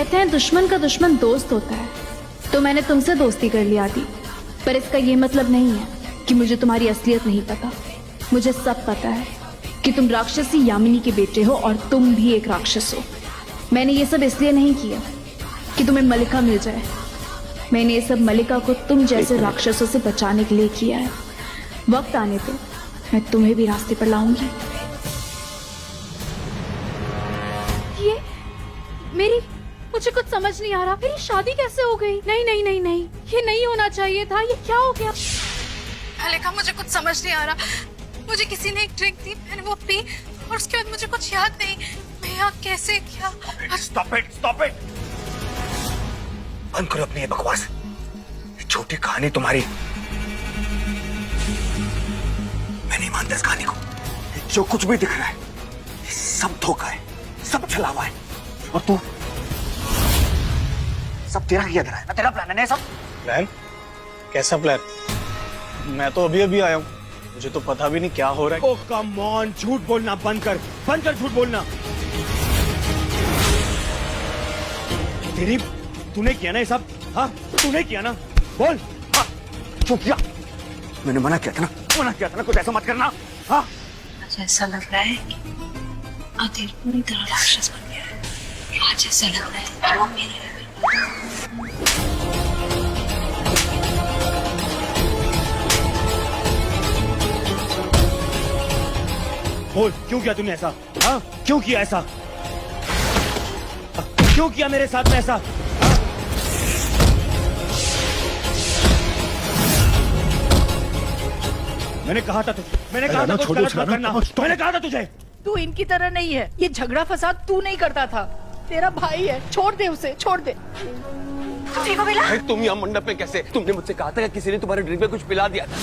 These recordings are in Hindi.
कहते हैं दुश्मन का दुश्मन दोस्त होता है, तो मैंने तुमसे दोस्ती कर ली आदि। पर इसका ये मतलब नहीं है कि मुझे तुम्हारी असलियत नहीं पता। मुझे सब पता है कि तुम राक्षसी यामिनी के बेटे हो और तुम भी एक राक्षस हो। मैंने ये सब इसलिए नहीं किया कि तुम्हें मलिका मिल जाए। मैंने ये सब मलिका को तुम जैसे राक्षसों से बचाने के लिए किया है। वक्त आने पे मैं तुम्हें भी रास्ते पर लाऊंगी। ये मेरी मुझे कुछ समझ नहीं आ रहा। मेरी शादी कैसे हो गई? नहीं नहीं नहीं नहीं, ये नहीं होना चाहिए था। ये क्या हो गया? मलिका, मुझे कुछ समझ नहीं आ रहा। मुझे किसी ने एक ड्रिंक दी, मैंने वो पी और उसके बाद मुझे कुछ याद नहीं। मैं यहाँ कैसे क्या? Stop it, stop it. बंद करो अपनी ये बकवास। ये छोटी कहानी तुम्हारी, मैं नहीं मानता इस कहानी को। जो कुछ भी दिख रहा है ये सब धोखा है, सब छलावा है। और तू सब तेरा किया धरा है ना, तेरा प्लान है सब। प्लान? कैसा प्लान? मैं तो अभी अभी आया हूँ, मुझे तो पता भी नहीं क्या हो रहा है। ओह कम ऑन, झूठ बोलना बंद कर, बंद कर झूठ बोलना। तेरी तूने किया ना ये सब? हाँ तूने किया ना, बोल। हाँ क्यों किया? मैंने मना किया था ना, मना किया था ना, कुछ ऐसा मत करना। हाँ मुझे ऐसा लग रहा है कि आदिर पूरी तरह राक्षस बन गया है। आज ऐसा लग रहा है वो मेरे बोल, क्यों किया तूने ऐसा? हाँ क्यों किया ऐसा? क्यों किया मेरे साथ में ऐसा? हाँ? मैंने कहा था तुझे, मैंने कहा था कुछ गलत मत करना। मैंने कहा था तुझे। तू इनकी तरह नहीं है। ये झगड़ा फसाद तू नहीं करता था, तेरा भाई है। छोड़ दे उसे, छोड़ दे। ठीक हो बेला? तुम यहाँ मंडप में कैसे? तुमने मुझसे कहा था कि किसी ने तुम्हारे ड्रिंक में कुछ पिला दिया था।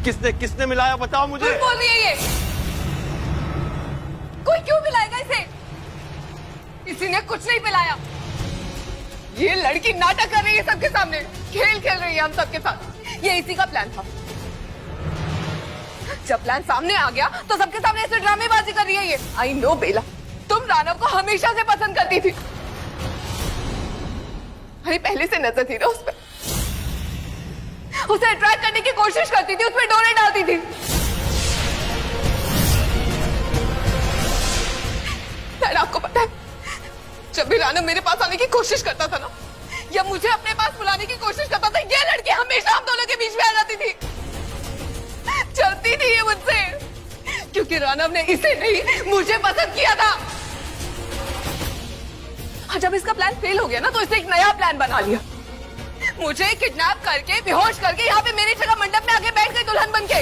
किसने किसने मिलाया बताओ मुझे। बोल रही है ये? कोई क्यों मिलाएगा इसे? किसी ने कुछ नहीं पिलाया। ये लड़की नाटक कर रही है सबके सामने, खेल खेल रही है हम सबके साथ। ये इसी का प्लान था। जब प्लान सामने आ गया तो सबके सामने ऐसे ड्रामेबाजी कर रही है ये। आई नो बेला, तुम रानव को हमेशा से पसंद करती थी। अरे पहले से नजर थी ना उस पर। उसे अट्रैक्ट करने की कोशिश करती थी, उसमें डोरे डालती थी। आपको पता है, जब भी रानव मेरे पास आने की कोशिश करता था ना, या मुझे अपने पास बुलाने की कोशिश करता था, ये लड़की हमेशा हम दोनों के बीच में आ जाती थी। चलती थी ये मुझसे, क्योंकि रानव ने इसे नहीं मुझे पसंद किया था। और जब इसका प्लान फेल हो गया ना, तो इसने एक नया प्लान बना लिया। मुझे किडनैप करके, बेहोश करके यहाँ पे मेरी जगह मंडप में आके बैठ गई दुल्हन बनके।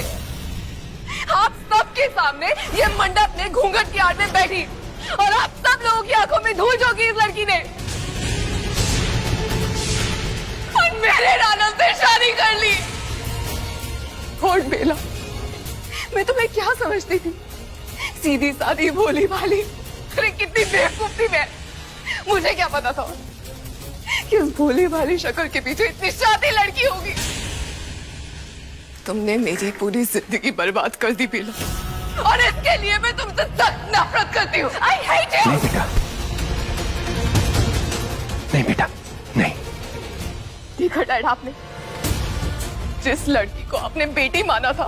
आप सबके सामने ये मंडप में घूंघट की आड़ में बैठी और आप सब लोगों की आंखों में धूल झोंकी इस लड़की ने, और मेरे रानव से शादी कर ली। और बेला, मैं तुम्हें क्या समझती थी? सीधी सादी भोली भाली। अरे कितनी बेवकूफ थी मैं। मुझे क्या पता था कि उस भोली भाली शक्ल के पीछे इतनी शादी लड़की होगी। तुमने मेरी पूरी जिंदगी बर्बाद कर दी बेला, और इसके लिए मैं तुमसे सख्त नफरत करती हूँ। I hate you। नहीं बेटा, नहीं बेटा, नहीं। देखा डैड, आपने जिस लड़की को आपने बेटी माना था,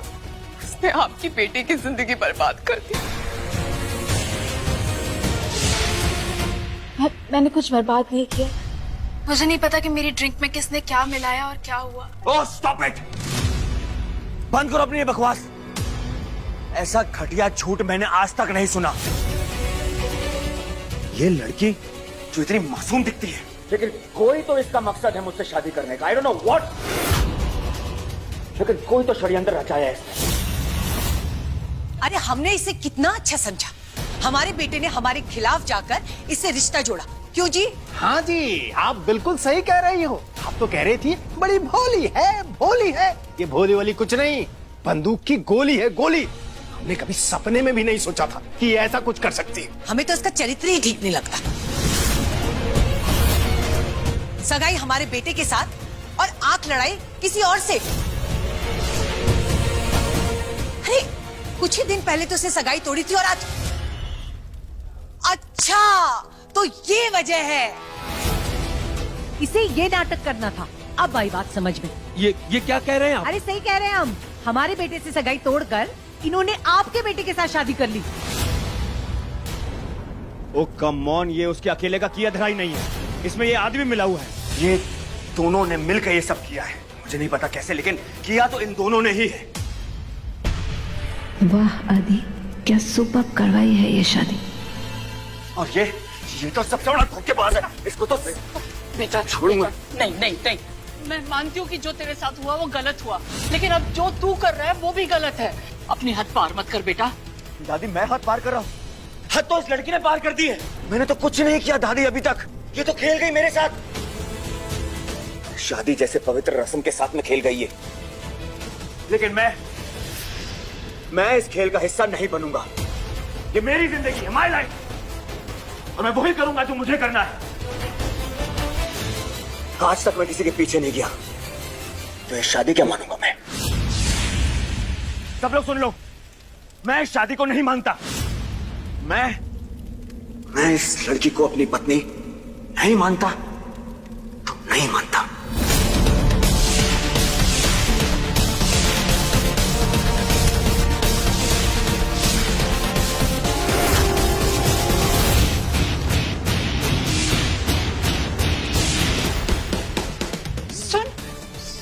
उसने आपकी बेटी की जिंदगी बर्बाद कर दी। मैंने कुछ बर्बाद नहीं किया। मुझे नहीं पता कि मेरी ड्रिंक में किसने क्या मिलाया और क्या हुआ। ओह स्टॉप इट, बंद करो अपनी ये बकवास। ऐसा घटिया झूठ मैंने आज तक नहीं सुना। ये लड़की जो इतनी मासूम दिखती है, लेकिन कोई तो इसका मकसद है मुझसे शादी करने का। आई डोंट नो व्हाट, लेकिन कोई तो षड्यंत्र रचाया है इसने। अरे हमने इसे कितना अच्छा समझा। हमारे बेटे ने हमारे खिलाफ जाकर इससे रिश्ता जोड़ा। क्यों जी? हाँ जी, आप बिल्कुल सही कह रही हो। आप तो कह रही थी बड़ी भोली है, भोली है। ये भोली वाली कुछ नहीं, बंदूक की गोली है, गोली। हमने कभी सपने में भी नहीं सोचा था कि ये ऐसा कुछ कर सकती है। हमें तो इसका चरित्र ही ठीक नहीं लगता। सगाई हमारे बेटे के साथ और आंख लड़ाई किसी और से। अरे कुछ ही दिन पहले तो उसने सगाई तोड़ी थी और आज। अच्छा, तो ये वजह है। इसे ये नाटक करना था। अब आई बात समझ में। ये क्या कह रहे हैं आप? अरे सही कह रहे हैं हम। हमारे बेटे से सगाई तोड़कर इन्होंने आपके बेटे के साथ शादी कर ली। ओ कम ऑन, ये उसके अकेले का किया धरा ही नहीं है, इसमें ये आदमी मिला हुआ है। ये दोनों ने मिलकर ये सब किया है। मुझे नहीं पता कैसे, लेकिन किया तो इन दोनों ने ही है। वाह आदि, क्या सुपर करवाई है ये शादी। और ये तो सबसे बड़ा धोखेबाज है। इसको तो बेटा छोड़ूंगा। नहीं नहीं नहीं, मैं मानती हूँ कि जो तेरे साथ हुआ वो गलत हुआ, लेकिन अब जो तू कर रहा है वो भी गलत है। अपनी हद पार मत कर बेटा। दादी मैं हद पार कर रहा हूँ? हद तो इस लड़की ने पार कर दी है। मैंने तो कुछ नहीं किया दादी अभी तक। ये तो खेल गई मेरे साथ, शादी जैसे पवित्र रस्म के साथ में खेल गई है। लेकिन मैं इस खेल का हिस्सा नहीं बनूंगा। ये मेरी जिंदगी है, माय लाइफ, और मैं वही करूंगा जो मुझे करना है। आज तक मैं किसी के पीछे नहीं गया, तो इस शादी क्या मानूंगा मैं? सब लोग सुन लो, मैं इस शादी को नहीं मानता। मैं इस लड़की को अपनी पत्नी नहीं मानता तो नहीं मानता।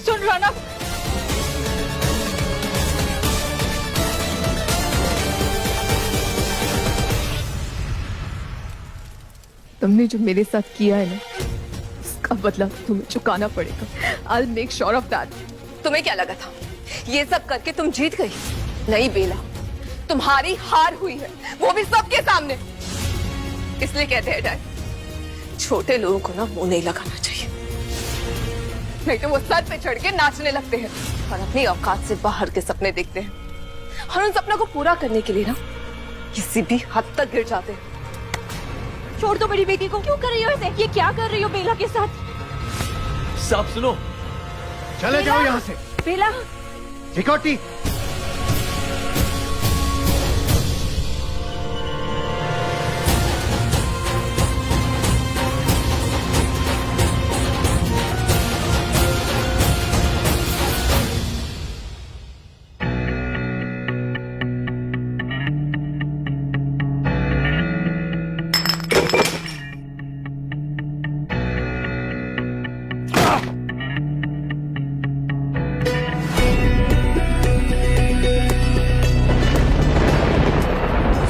सुन राना, तुमने जो मेरे साथ किया है ना, उसका बदला तुम्हें चुकाना पड़ेगा। I'll make sure of that. तुम्हें क्या लगा था ये सब करके तुम जीत गई? नहीं बेला, तुम्हारी हार हुई है, वो भी सबके सामने। इसलिए कहते हैं डैड, छोटे लोगों को ना मुंह नहीं लगाना चाहिए, नहीं तो वो सर पे चढ़ के नाचने लगते हैं और अपनी औकात से बाहर के सपने देखते हैं, और उन सपनों को पूरा करने के लिए ना किसी भी हद तक गिर जाते हैं। छोड़ दो मेरी बेटी को। क्यों कर रही हो ऐसे? ये क्या कर रही हो बेला के साथ? साहब सुनो, चले जाओ यहाँ से। बेला, सिक्योरिटी।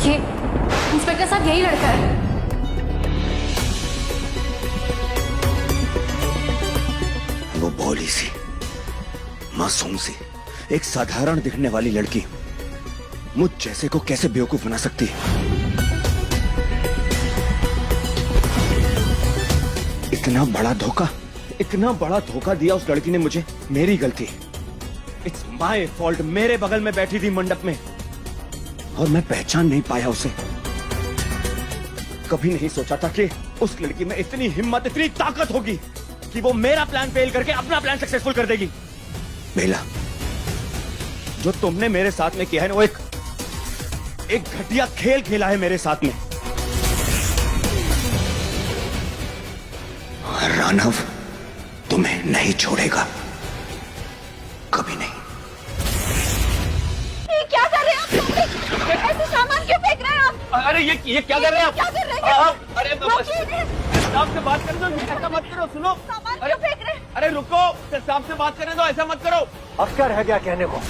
ये इंस्पेक्टर साहब यही लड़का है। वो भोली सी, मासूम सी, एक साधारण दिखने वाली लड़की मुझ जैसे को कैसे बेवकूफ बना सकती है? इतना बड़ा धोखा दिया उस लड़की ने मुझे। मेरी गलती, इट्स माय फॉल्ट। मेरे बगल में बैठी थी मंडप में और मैं पहचान नहीं पाया उसे। कभी नहीं सोचा था कि उस लड़की में इतनी हिम्मत, इतनी ताकत होगी कि वो मेरा प्लान फेल करके अपना प्लान सक्सेसफुल कर देगी। बेला, जो तुमने मेरे साथ में किया है ना, वो एक घटिया खेल खेला है मेरे साथ में। रानव तुम्हें नहीं छोड़ेगा, कभी नहीं। ये क्या कर रहे हैं आप? ऐसे सामान क्यों फेंक रहे हैं आप? अरे ये क्या कर रहे हैं आप? क्या कर रहे हैं? अरे साहब से बात करने दो, ऐसा मत करो। सुनो, सामान क्यों फेंक रहे हैं? अरे रुको, साहब से बात करने दो, ऐसा मत करो। अब क्या रह गया कहने को?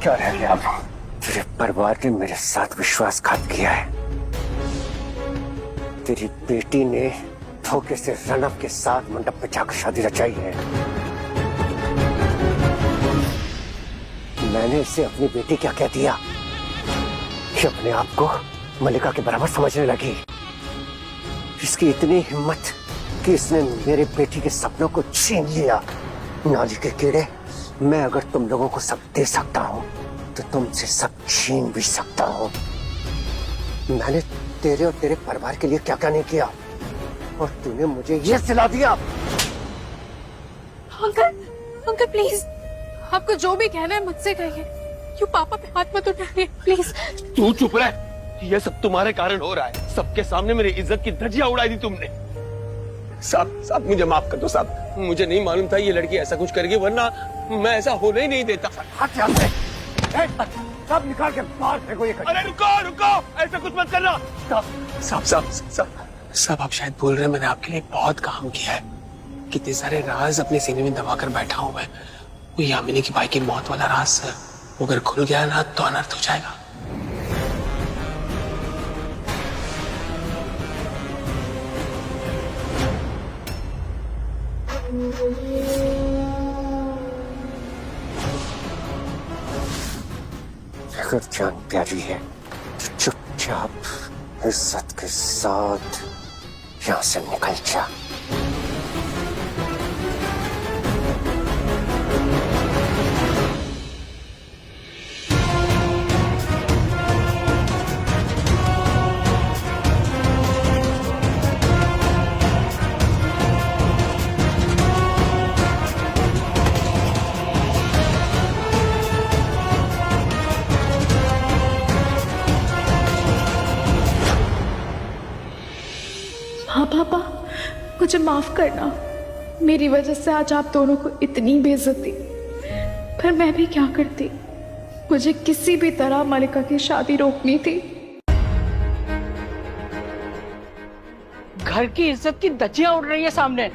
क्या रह गया? अब तेरे परिवार ने मेरे साथ विश्वासघात किया है। तेरी बेटी ने धोखे से रणव के साथ मंडप पे जाकर शादी रचाई है। मैंने इसे अपनी बेटी क्या कह दिया कि अपने आप को मलिका के बराबर समझने लगी। इसकी इतनी हिम्मत कि इसने मेरे बेटी के सपनों को छीन लिया। नाली के कीड़े, मैं अगर तुम लोगों को सब दे सकता हूं तो तुमसे सब छीन भी सकता हूं। मैंने तेरे और तेरे परिवार के लिए क्या क्या नहीं किया, और तूने मुझे ये सिला दिया। अंकल, अंकल प्लीज, आपको जो भी कहना है मुझसे कहिए। क्यों पापा पे हाथ मत उठाइए प्लीज। तू चुप रह, ये सब तुम्हारे कारण हो रहा है। सबके सामने मेरी इज्जत की धज्जियां उड़ाई दी तुमने। साहब मुझे माफ कर दो साहब, मुझे नहीं मालूम था ये लड़की ऐसा कुछ करेगी, वरना मैं ऐसा होने ही नहीं देता। सब निकाल के बाहर फेंको ये कचरा। अरे रुको रुको, ऐसा कुछ मत करना। साहब आप शायद भूल रहे हैं, मैंने आपके लिए बहुत काम किया है। कितने सारे राज अपने सीने में दबा कर बैठा हूं मैं। वो यामिनी की भाई की मौत वाला राज वो अगर खुल गया ना तो अनर्थ हो जाएगा। अगर जान प्यारी है तो चुपचाप इज्जत के साथ यहाँ से निकल जा। हाँ पापा, मुझे माफ करना। मेरी वजह से आज आप दोनों को इतनी बेइज्जती। पर मैं भी क्या करती, मुझे किसी भी तरह मलिका की शादी रोकनी थी। घर की इज्जत की धज्जियां उड़ रही है सामने।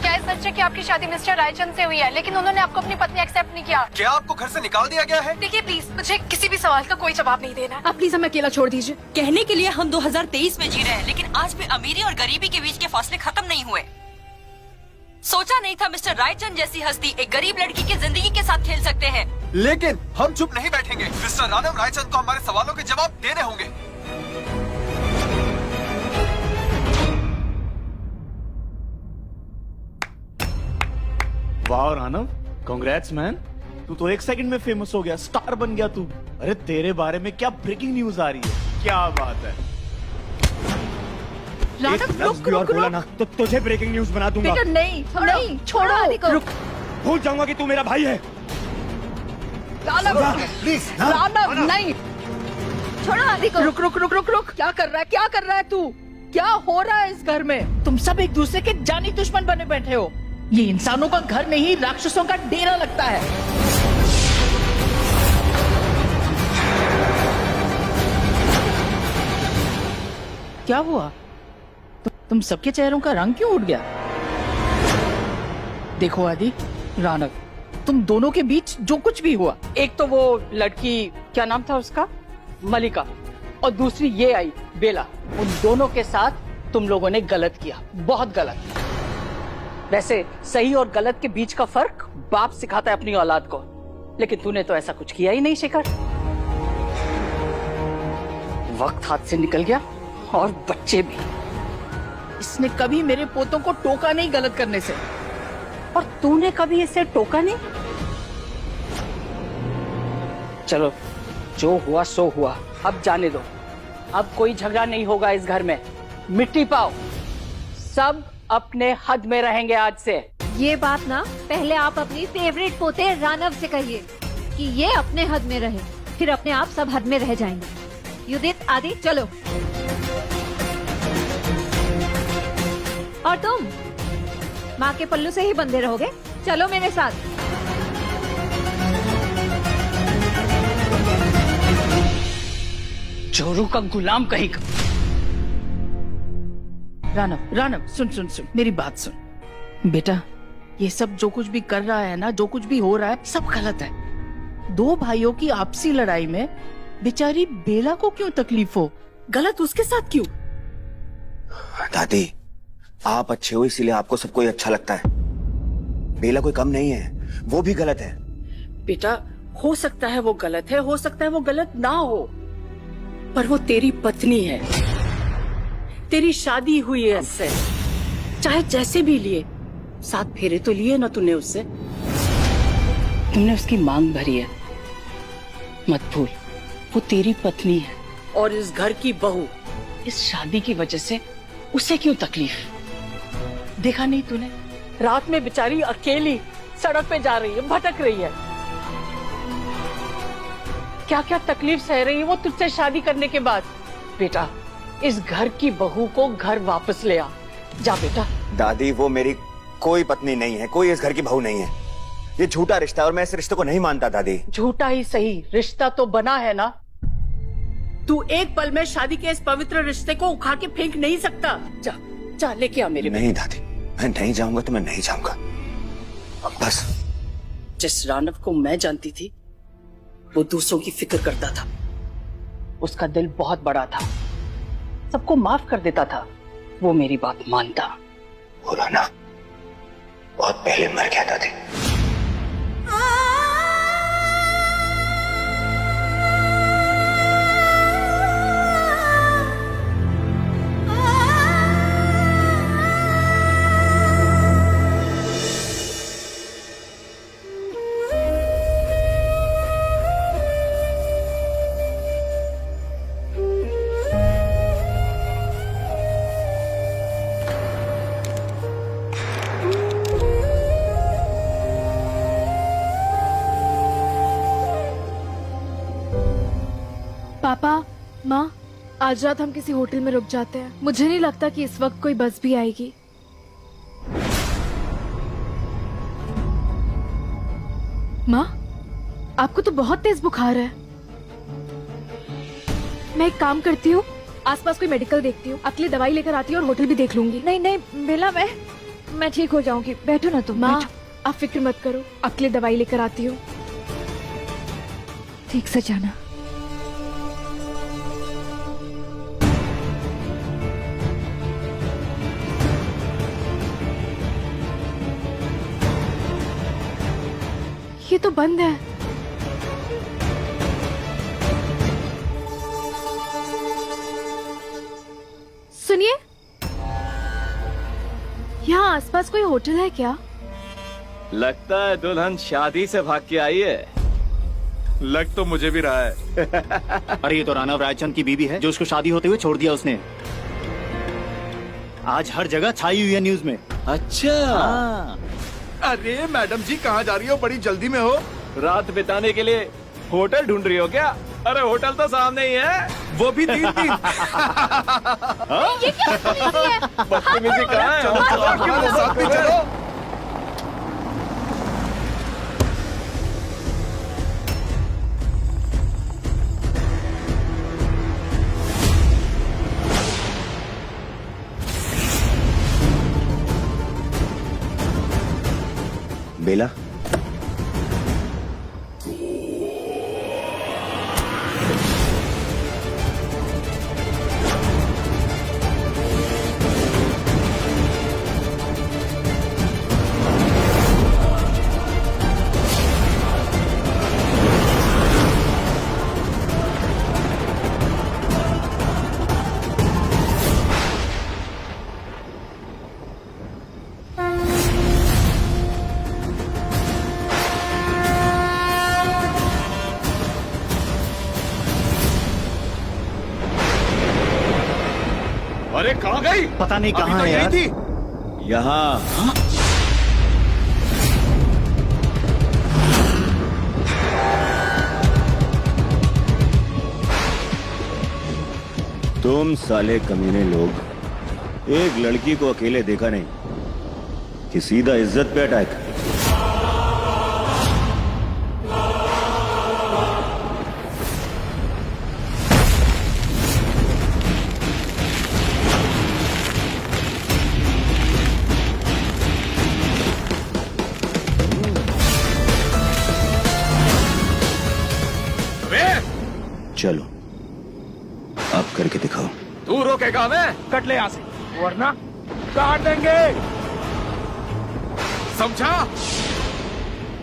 क्या है सच है कि आपकी शादी मिस्टर रायचंद से हुई है, लेकिन उन्होंने आपको अपनी पत्नी एक्सेप्ट नहीं किया? क्या आपको घर से निकाल दिया गया है? देखिए प्लीज, मुझे किसी भी सवाल का कोई जवाब नहीं देना। आप प्लीज हमें अकेला छोड़ दीजिए। कहने के लिए हम 2023 में जी रहे हैं, लेकिन आज भी अमीरी और गरीबी के बीच के फासले खत्म नहीं हुए। सोचा नहीं था मिस्टर रायचंद जैसी हस्ती एक गरीब लड़की की जिंदगी के साथ खेल सकते हैं। लेकिन हम चुप नहीं बैठेंगे। मिस्टर रानव रायचंद को हमारे सवालों के जवाब देने होंगे। वाह रानव, कांग्रेट्स मैन, तू तो एक सेकंड में फेमस हो गया, स्टार बन गया तू। अरे तेरे बारे में क्या ब्रेकिंग न्यूज आ रही है, क्या बात है। रानव रुक रुक बोला रुक। ना तो तुझे ब्रेकिंग न्यूज बना दूंगा। बेटा नहीं नहीं, छोड़ो। रुक, भूल जाऊंगा कि तू मेरा भाई है। रानव प्लीज रानव नहीं, छोड़ो आदि को। रुक रुक रुक रुक रुक, क्या कर रहा है, क्या कर रहा है तू? क्या हो रहा है इस घर में? तुम सब एक दूसरे के जानी दुश्मन बने बैठे हो। ये इंसानों का घर नहीं, राक्षसों का डेरा लगता है। क्या हुआ? तुम सबके चेहरों का रंग क्यों उड़ गया? देखो आदि, रानव, तुम दोनों के बीच जो कुछ भी हुआ, एक तो वो लड़की, क्या नाम था उसका, मलिका, और दूसरी ये आई बेला, उन दोनों के साथ तुम लोगों ने गलत किया, बहुत गलत। वैसे सही और गलत के बीच का फर्क बाप सिखाता है अपनी औलाद को, लेकिन तूने तो ऐसा कुछ किया ही नहीं शिखर। वक्त हाथ से निकल गया और बच्चे भी। इसने कभी मेरे पोतों को टोका नहीं गलत करने से, और तूने कभी इसे टोका नहीं। चलो, जो हुआ सो हुआ, अब जाने दो। अब कोई झगड़ा नहीं होगा इस घर में। मिट्टी पाओ, सब अपने हद में रहेंगे आज से। ये बात ना पहले आप अपनी फेवरेट पोते रानव से कहिए कि ये अपने हद में रहे, फिर अपने आप सब हद में रह जाएंगे। युदित, आदि, चलो। और तुम माँ के पल्लू से ही बंधे रहोगे, चलो मेरे साथ। चोरों का गुलाम कहीं का। रानव, रानव, सुन सुन सुन, मेरी बात सुन बेटा। ये सब जो कुछ भी कर रहा है ना, जो कुछ भी हो रहा है, सब गलत है। दो भाइयों की आपसी लड़ाई में बेचारी बेला को क्यों तकलीफ हो? गलत उसके साथ क्यों? दादी, आप अच्छे हो इसीलिए आपको सब कोई अच्छा लगता है। बेला कोई कम नहीं है, वो भी गलत है। बेटा, हो सकता है वो गलत है, हो सकता है वो गलत ना हो, पर वो तेरी पत्नी है, तेरी शादी हुई है उससे। चाहे जैसे भी लिए, 7 फेरे तो लिए ना तूने उससे। तुमने उसकी मांग भरी है, मत भूल, वो तेरी पत्नी है और इस घर की बहू। इस शादी की वजह से उसे क्यों तकलीफ? देखा नहीं तूने रात में बेचारी अकेली सड़क पे जा रही है, भटक रही है। क्या क्या तकलीफ सह रही है वो तुझसे शादी करने के बाद। बेटा, इस घर की बहू को घर वापस ले आ। जा बेटा। दादी, वो मेरी कोई पत्नी नहीं है, कोई इस घर की बहू नहीं है। ये झूठा रिश्ता है और मैं इस रिश्ते को नहीं मानता दादी। झूठा ही सही, रिश्ता तो बना है ना। तू एक पल में शादी के इस पवित्र रिश्ते को उखाड़ के फेंक नहीं सकता। जा जा लेके आ मेरे। नहीं दादी, मैं नहीं जाऊंगा तो मैं नहीं जाऊंगा, बस। जिस रानव को मैं जानती थी वो दूसरों की फिक्र करता था, उसका दिल बहुत बड़ा था, सबको माफ कर देता था। वो मेरी बात मानता। वो राना बहुत पहले मर गया दादी। पापा, माँ, आज रात हम किसी होटल में रुक जाते हैं। मुझे नहीं लगता कि इस वक्त कोई बस भी आएगी। माँ, आपको तो बहुत तेज बुखार है। मैं एक काम करती हूँ, आसपास कोई मेडिकल देखती हूँ, आपके लिए दवाई लेकर आती हूँ और होटल भी देख लूंगी। नहीं नहीं बेला, मैं ठीक हो जाऊंगी। बैठो ना तुम। माँ, बैठो। आप फिक्र मत करो, आपके लिए दवाई लेकर आती हूँ। ठीक से जाना। ये तो बंद है। सुनिए, यहाँ आसपास कोई होटल है क्या? लगता है दुल्हन शादी से भाग के आई है। लग तो मुझे भी रहा है। अरे ये तो राणव रायचंद की बीवी है जो उसको शादी होते हुए छोड़ दिया उसने। आज हर जगह छाई हुई है न्यूज में। अच्छा। हाँ। अरे मैडम जी कहाँ जा रही हो? बड़ी जल्दी में हो। रात बिताने के लिए होटल ढूंढ रही हो क्या? अरे होटल तो सामने ही है। वो भी 3-3। ये क्या बदतमीजी है? बदतमीजी कहाँ है? चलो साथ में चलो। बेला, अरे कहाँ गई? पता नहीं कहाँ है यार। यहाँ। तुम साले कमीने लोग एक लड़की को अकेले देखा नहीं कि सीधा इज्जत पे अटैक। चलो आप करके दिखाओ। तू रोकेगा? मैं कट ले यहाँ से, वरना काट देंगे। समझा?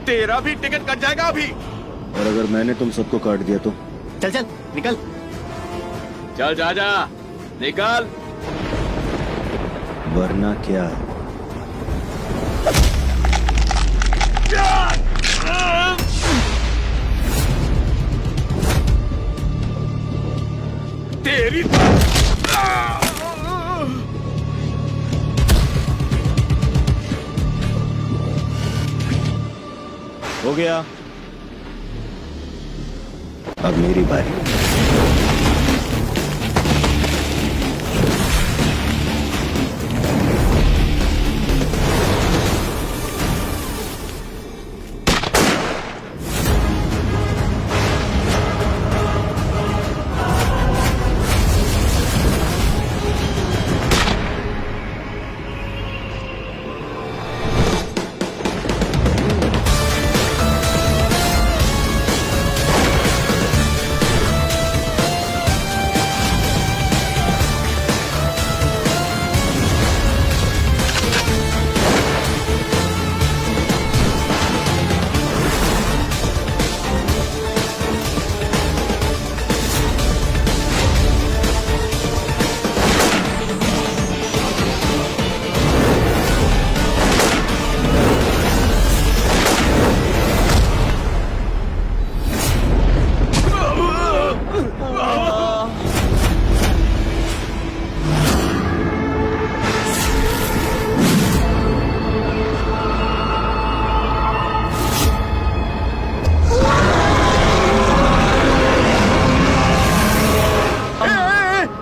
तेरा भी टिकट कट जाएगा अभी। और अगर मैंने तुम सबको काट दिया तो? चल चल निकल। चल जा जा, निकल। वरना क्या? तेरी हो गया, अब मेरी बारी।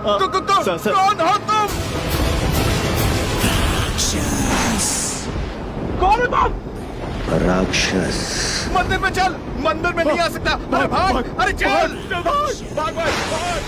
कौन हो तुम? कौन हो तुम? राक्षस। मंदिर में चल, मंदिर में नहीं आ सकता। अरे भाग, अरे चल, भाग भाग भाग।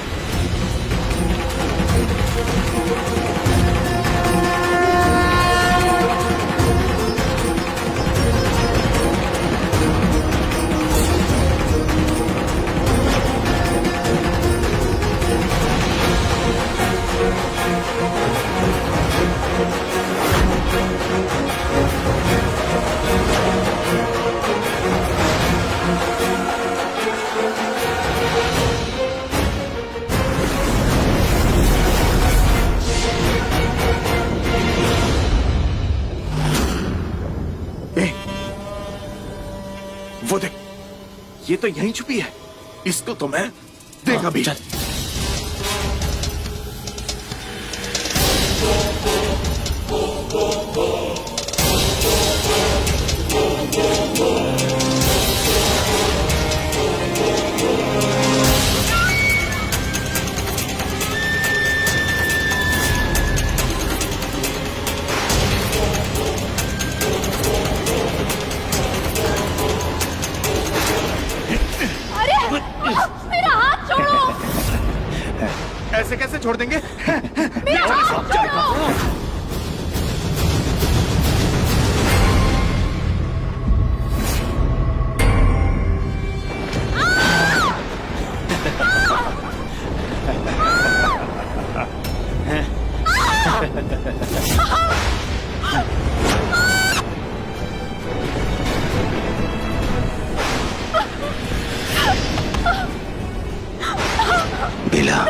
वो देख, ये तो यहीं छुपी है। इसको तो मैं देखा भी। चल। मेरा हाथ छोड़ो। ऐसे कैसे छोड़ देंगे? मेरा हाथ छोड़ो। बेला,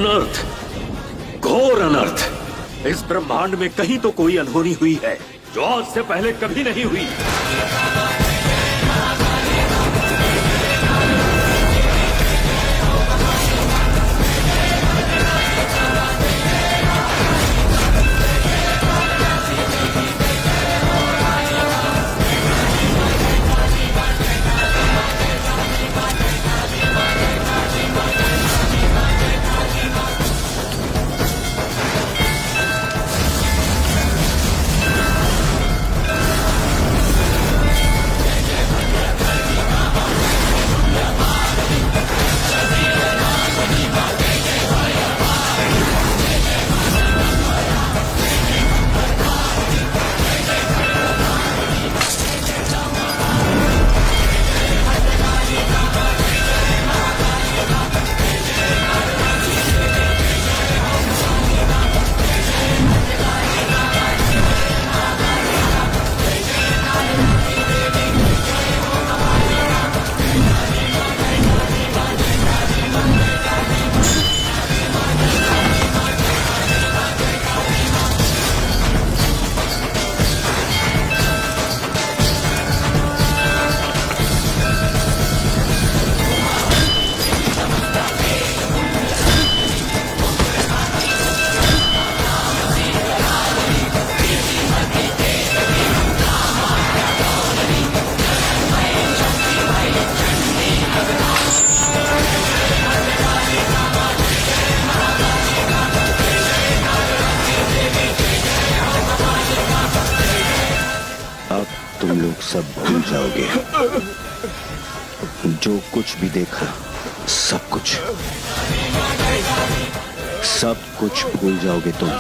अनर्थ, घोर अनर्थ। इस ब्रह्मांड में कहीं तो कोई अनहोनी हुई है जो आज से पहले कभी नहीं हुई। तुम लोग सब भूल जाओगे, जो कुछ भी देखा, सब कुछ भूल जाओगे तुम।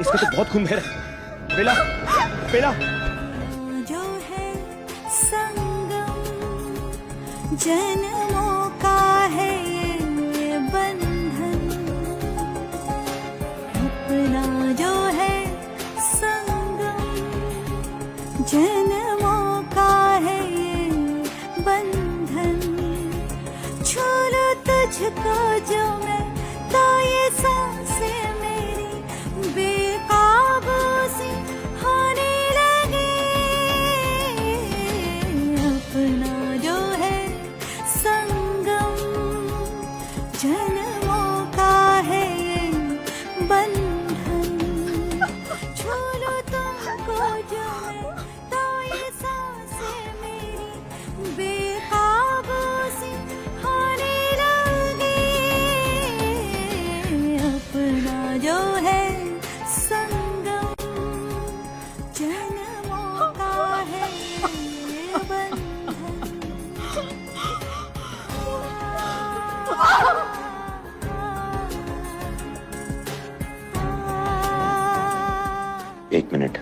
इसका तो बहुत खून बह रहा है। बेला, बेला। जो है संगम जन्मों का है ये बंधन, अपना जो है संगम जन्मों का है ये बंधन, छू लो तुझको जो मैं तो ये सांसें मेरी बेकाबू सी होने लगी, अपना जो है संगम जन्मों का है ये बंधन, छू लो तुमको जो मैं तो ये सांसें मेरी बेकाबू सी होने लगी, अपना जो है संगम जन्मों का है ये बंधन। एक मिनट।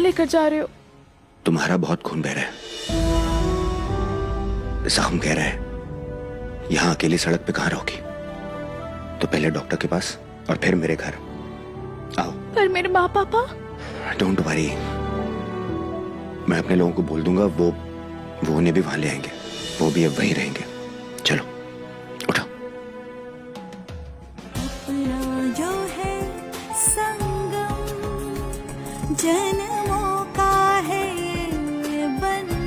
लेकर जा रहे हो? तुम्हारा बहुत खून बह रहा है, जख्म कह रहा है। यहां अकेली सड़क पे कहां रहोगी? तो पहले डॉक्टर के पास और फिर मेरे घर आओ। पर मेरे माँ पापा? डोंट वरी, मैं अपने लोगों को बोल दूंगा, वो उन्हें भी वहां ले आएंगे, वो भी अब वहीं रहेंगे। चलो उठो। अपना जो है संगम, जन्मों का है ये बंधन।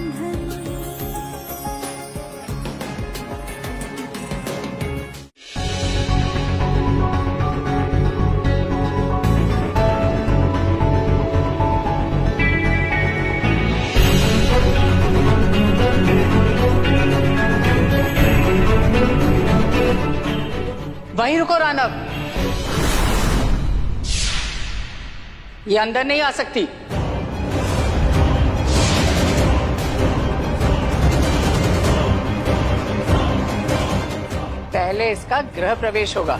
वहीं रुको रानव, ये अंदर नहीं आ सकती। पहले इसका गृह प्रवेश होगा।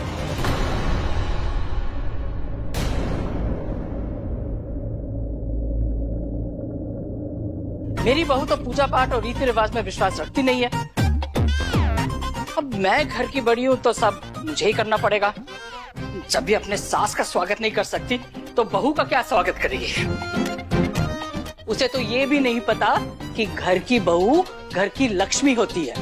मेरी बहू तो पूजा पाठ और रीति रिवाज में विश्वास रखती नहीं है। अब मैं घर की बड़ी हूँ तो सब मुझे ही करना पड़ेगा। जब भी अपने सास का स्वागत नहीं कर सकती तो बहू का क्या स्वागत करेगी? उसे तो ये भी नहीं पता कि घर की बहू घर की लक्ष्मी होती है।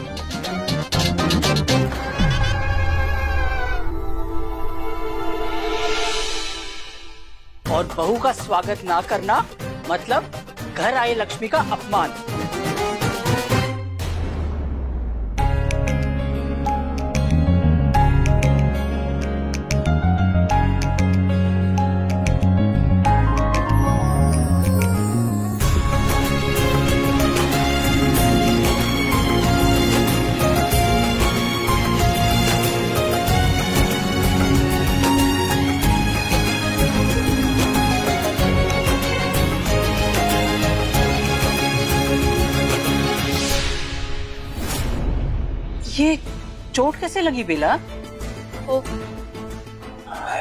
और बहू का स्वागत ना करना मतलब घर आए लक्ष्मी का अपमान। ये चोट कैसे लगी बेला?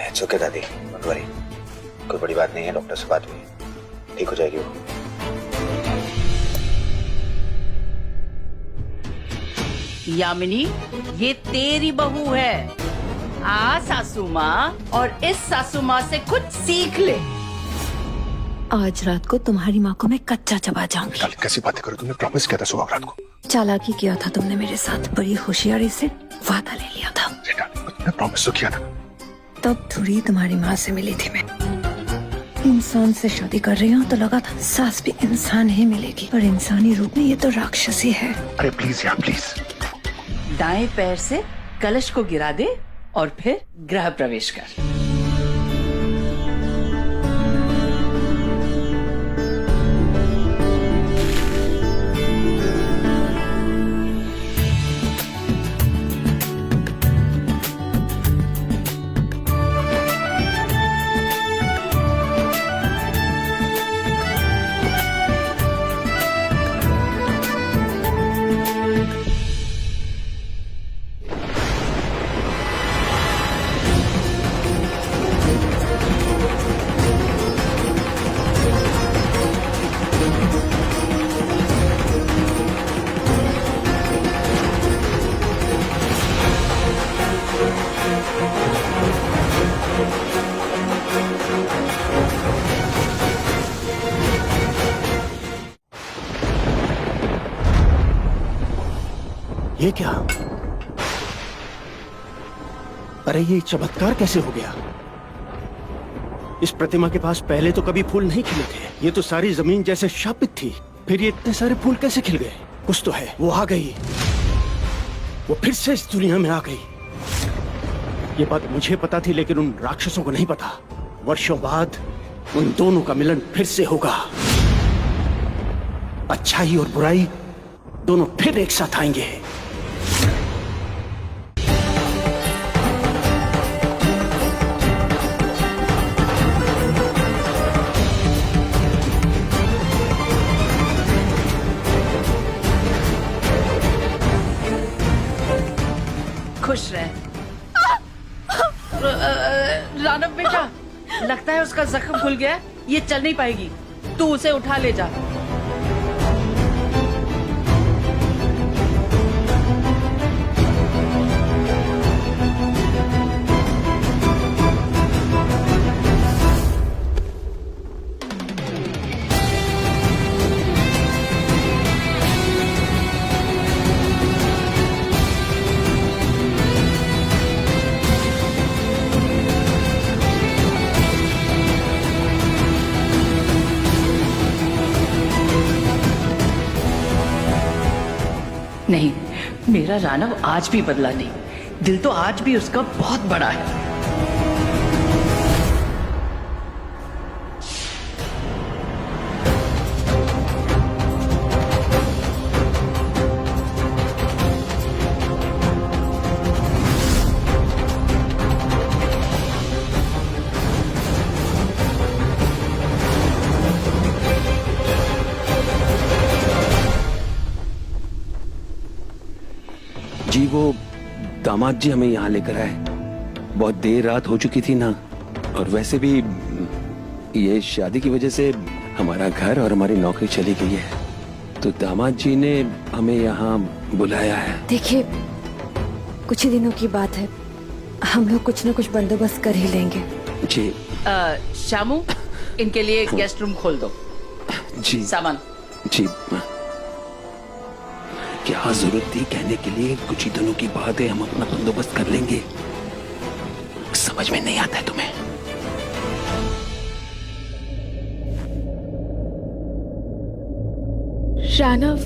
इट्स ओके दादी, डोंट वरी, कोई बड़ी बात नहीं है। डॉक्टर से बात हुई, ठीक हो जाएगी वो। यामिनी, ये तेरी बहू है। आ सासू माँ, और इस सासू माँ से कुछ सीख ले। आज रात को तुम्हारी माँ को मैं कच्चा चबा जाऊंगी। कैसी बातें करो, तुमने प्रॉमिस किया था सुबह रात को। चालाकी किया था तुमने मेरे साथ, बड़ी होशियारी से वादा ले लिया था। तुमने प्रॉमिस तो किया था। तब थोड़ी तुम्हारी माँ से मिली थी मैं। इंसान से शादी कर रही हूँ तो लगा था सास भी इंसान ही मिलेगी, पर इंसानी रूप में ये तो राक्षसी है। अरे प्लीज यार प्लीज। दाएं पैर से कलश को गिरा दे और फिर गृह प्रवेश कर। ये क्या? अरे ये चमत्कार कैसे हो गया? इस प्रतिमा के पास पहले तो कभी फूल नहीं खिले थे। ये तो सारी जमीन जैसे शापित थी, फिर ये इतने सारे फूल कैसे खिल गए? कुछ तो है, वो आ गई, वो फिर से इस दुनिया में आ गई। ये बात मुझे पता थी, लेकिन उन राक्षसों को नहीं पता। वर्षों बाद उन दोनों का मिलन फिर से होगा। अच्छाई और बुराई दोनों फिर एक साथ आएंगे। खुश रहे। रानव बेटा, लगता है उसका जख्म खुल गया, ये चल नहीं पाएगी। तू उसे उठा ले जा। नहीं, मेरा रानव आज भी बदला नहीं। दिल तो आज भी उसका बहुत बड़ा है। जी वो दामाद जी हमें यहाँ लेकर आए। बहुत देर रात हो चुकी थी ना, और वैसे भी ये शादी की वजह से हमारा घर और हमारी नौकरी चली गई है, तो दामाद जी ने हमें यहाँ बुलाया है। देखिए, कुछ ही दिनों की बात है, हम लोग कुछ न कुछ बंदोबस्त कर ही लेंगे। जी शामू, इनके लिए गेस्ट रूम खोल दो। जी सामान। जी क्या जरूरत थी कहने के लिए? कुछ ही दिनों की बात है, हम अपना बंदोबस्त कर लेंगे। समझ में नहीं आता है तुम्हें? रानव,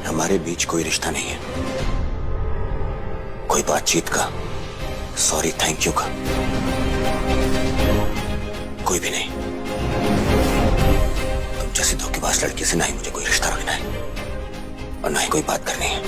हमारे बीच कोई रिश्ता नहीं है, कोई बातचीत का, सॉरी थैंक यू का, कोई भी नहीं। तुम जैसी धोखेबाज लड़की से ना ही मुझे कोई रिश्ता रखना है और ना ही कोई बात करनी है।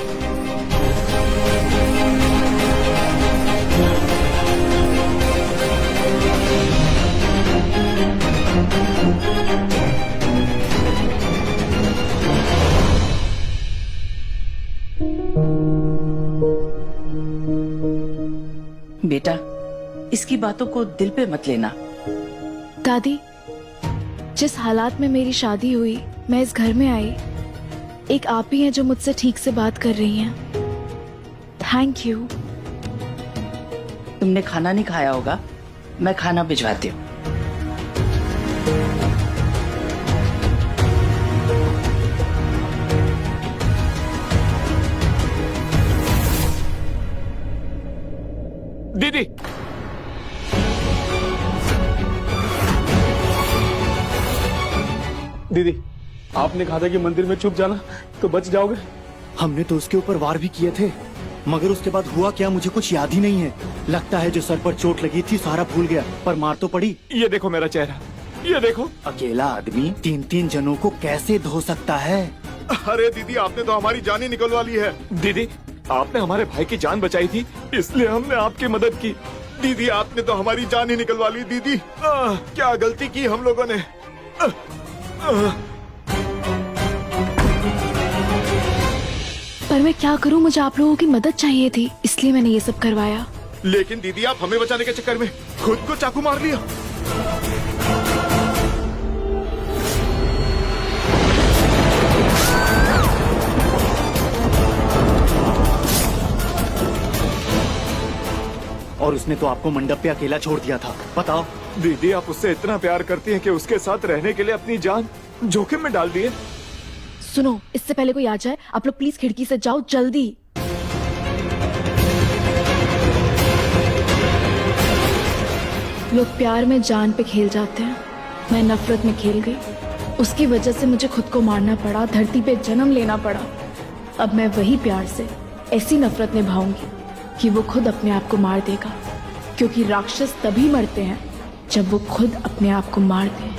बेटा, इसकी बातों को दिल पे मत लेना। दादी, जिस हालात में मेरी शादी हुई, मैं इस घर में आई, एक आप ही हैं जो मुझसे ठीक से बात कर रही हैं। Thank you. तुमने खाना नहीं खाया होगा, मैं खाना भिजवाती हूँ। दीदी, दीदी, आपने कहा था कि मंदिर में छुप जाना तो बच जाओगे। हमने तो उसके ऊपर वार भी किए थे, मगर उसके बाद हुआ क्या मुझे कुछ याद ही नहीं है। लगता है जो सर पर चोट लगी थी सारा भूल गया, पर मार तो पड़ी। ये देखो मेरा चेहरा, ये देखो। अकेला आदमी 3-3 जनों को कैसे धो सकता है? अरे दीदी, आपने तो हमारी जान ही निकलवा ली है। दीदी, आपने हमारे भाई की जान बचाई थी, इसलिए हमने आपकी मदद की। दीदी, आपने तो हमारी जान ही निकलवा ली। दीदी, क्या गलती की हम लोगों ने। पर मैं क्या करूं, मुझे आप लोगों की मदद चाहिए थी, इसलिए मैंने ये सब करवाया। लेकिन दीदी, आप हमें बचाने के चक्कर में खुद को चाकू मार लिया। और उसने तो आपको मंडप पे अकेला छोड़ दिया था, बताओ। दीदी, आप उससे इतना प्यार करती हैं कि उसके साथ रहने के लिए अपनी जान जोखिम में डाल दी है। सुनो, इससे पहले कोई आ जाए, आप लोग प्लीज खिड़की से जाओ जल्दी। लोग प्यार में जान पे खेल जाते हैं, मैं नफरत में खेल गई। उसकी वजह से मुझे खुद को मारना पड़ा, धरती पे जन्म लेना पड़ा। अब मैं वही प्यार से ऐसी नफरत निभाऊंगी कि वो खुद अपने आप को मार देगा, क्योंकि राक्षस तभी मरते हैं जब वो खुद अपने आप को मार दें।